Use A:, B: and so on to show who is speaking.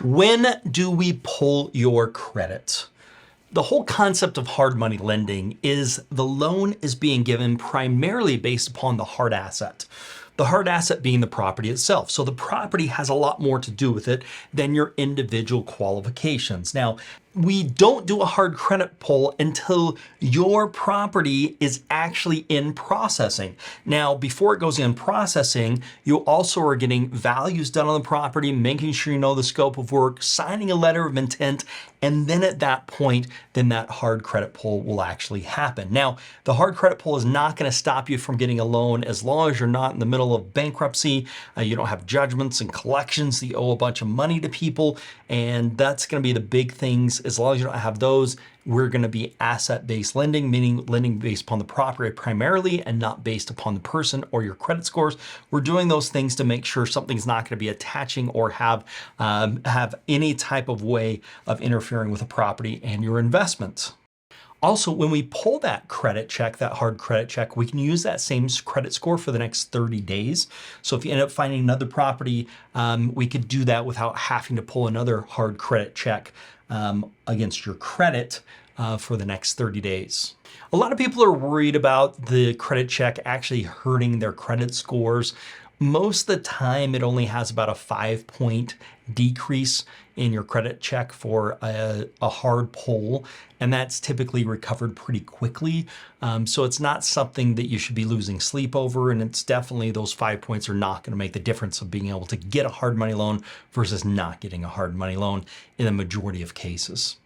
A: When do we pull your credit? The whole concept of hard money lending is the loan is being given primarily based upon the hard asset. The hard asset being the property itself. So the property has a lot more to do with it than your individual qualifications. Now, we don't do a hard credit pull until your property is actually in processing. Now, before it goes in processing, you also are getting values done on the property, making sure you know the scope of work, signing a letter of intent, and then at that point, then that hard credit pull will actually happen. Now, the hard credit pull is not going to stop you from getting a loan as long as you're not in the middle of bankruptcy, you don't have judgments and collections that you owe a bunch of money to people, and that's going to be the big things. As long as you don't have those, we're going to be asset-based lending, meaning lending based upon the property primarily and not based upon the person or your credit scores. We're doing those things to make sure something's not going to be attaching or have any type of way of interfering with a property and your investments. Also, when we pull that credit check, that hard credit check, we can use that same credit score for the next 30 days. So if you end up finding another property, we could do that without having to pull another hard credit check against your credit for the next 30 days. A lot of people are worried about the credit check actually hurting their credit scores. Most of the time, it only has about a 5-point decrease in your credit check for a hard pull, and that's typically recovered pretty quickly. So it's not something that you should be losing sleep over, and it's definitely those 5 points are not going to make the difference of being able to get a hard money loan versus not getting a hard money loan in the majority of cases.